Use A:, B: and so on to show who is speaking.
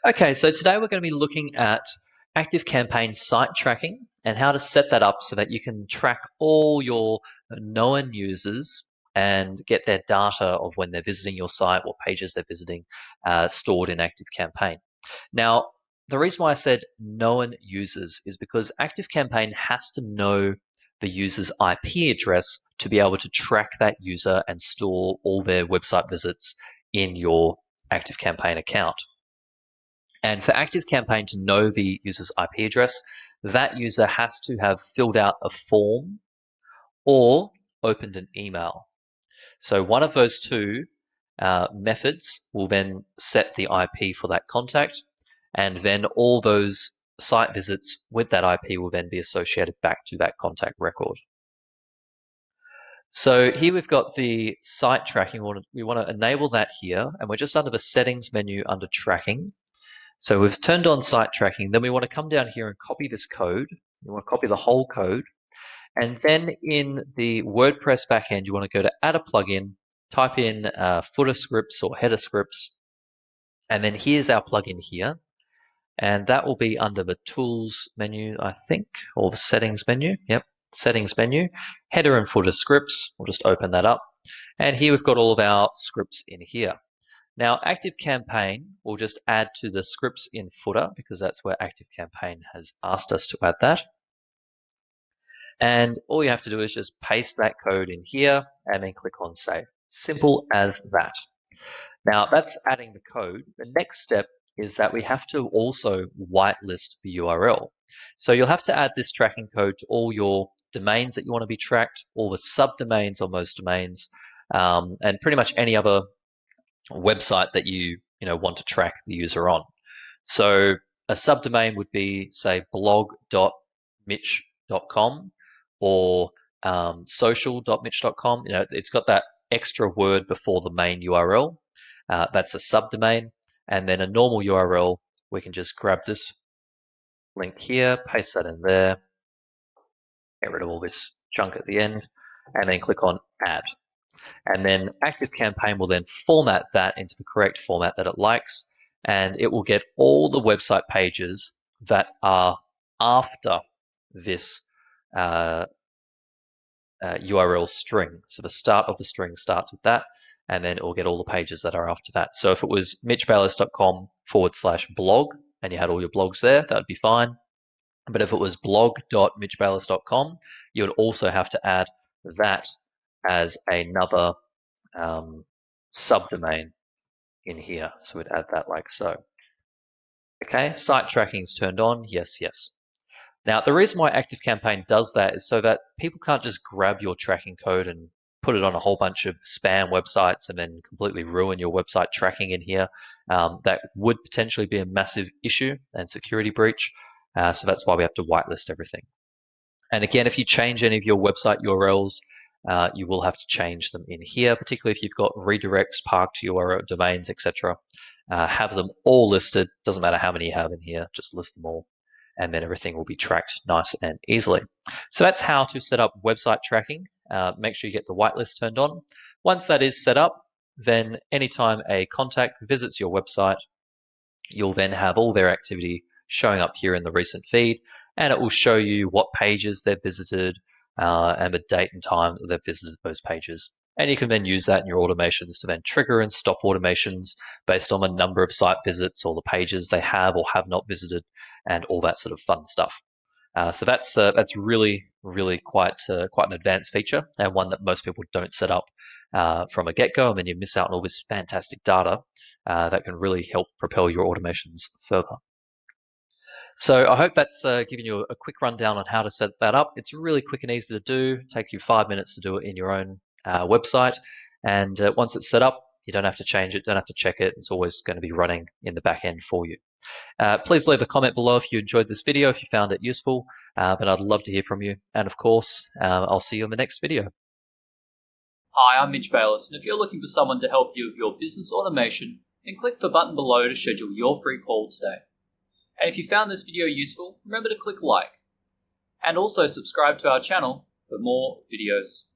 A: Okay, so today we're going to be looking at ActiveCampaign site tracking and how to set that up so that you can track all your known users and get their data of when they're visiting your site, what pages they're visiting, stored in ActiveCampaign. Now, the reason why I said known users is because ActiveCampaign has to know the user's IP address to be able to track that user and store all their website visits in your ActiveCampaign account. And for ActiveCampaign to know the user's IP address, that user has to have filled out a form or opened an email. So one of those two methods will then set the IP for that contact, and then all those site visits with that IP will then be associated back to that contact record. So here we've got the site tracking. We want to enable that here, and we're just under the settings menu under tracking. So we've turned on site tracking. Then we want to come down here and copy this code. You want to copy the whole code. And then in the WordPress backend, you want to go to add a plugin, type in footer scripts or header scripts. And then here's our plugin here. And that will be under the tools menu, I think, or the settings menu. Yep, settings menu, header and footer scripts. We'll just open that up. And here we've got all of our scripts in here. Now, ActiveCampaign will just add to the scripts in footer because that's where ActiveCampaign has asked us to add that. And all you have to do is just paste that code in here and then click on save. Simple as that. Now, that's adding the code. The next step is that we have to also whitelist the URL. So you'll have to add this tracking code to all your domains that you want to be tracked, all the subdomains on those domains, and pretty much any other website that you want to track the user on. So a subdomain would be, say, blog.mitch.com or social.mitch.com. It's got that extra word before the main URL. That's a subdomain. And then a normal URL, we can just grab this link here, paste that in there, get rid of all this junk at the end, and then click on add. And then ActiveCampaign will then format that into the correct format that it likes, and it will get all the website pages that are after this URL string. So the start of the string starts with that, and then it will get all the pages that are after that. So if it was mitchbayless.com/blog and you had all your blogs there, that would be fine. But if it was blog.mitchbayless.com, you would also have to add that as another subdomain in here. So we'd add that like so. Okay, site tracking is turned on. Yes, yes. Now, the reason why ActiveCampaign does that is so that people can't just grab your tracking code and put it on a whole bunch of spam websites and then completely ruin your website tracking in here. That would potentially be a massive issue and security breach. So that's why we have to whitelist everything. And again, if you change any of your website URLs, you will have to change them in here, particularly if you've got redirects, parked URL domains, etc. Have them all listed. Doesn't matter how many you have in here, just list them all, and then everything will be tracked nice and easily. So that's how to set up website tracking. Make sure you get the whitelist turned on. Once that is set up, then anytime a contact visits your website, you'll then have all their activity showing up here in the recent feed, and it will show you what pages they've visited and the date and time that they've visited those pages. And you can then use that in your automations to then trigger and stop automations based on the number of site visits or the pages they have or have not visited and all that sort of fun stuff. So that's really quite an advanced feature and one that most people don't set up from a get-go, and then you miss out on all this fantastic data that can really help propel your automations further. So I hope that's given you a quick rundown on how to set that up. It's really quick and easy to do. Take you 5 minutes to do it in your own website. And once it's set up, you don't have to change it, don't have to check it. It's always going to be running in the back end for you. Please leave a comment below if you enjoyed this video, if you found it useful. But I'd love to hear from you. And of course, I'll see you in the next video.
B: Hi, I'm Mitch Bayless, and if you're looking for someone to help you with your business automation, then click the button below to schedule your free call today. And if you found this video useful, remember to click like. And also subscribe to our channel for more videos.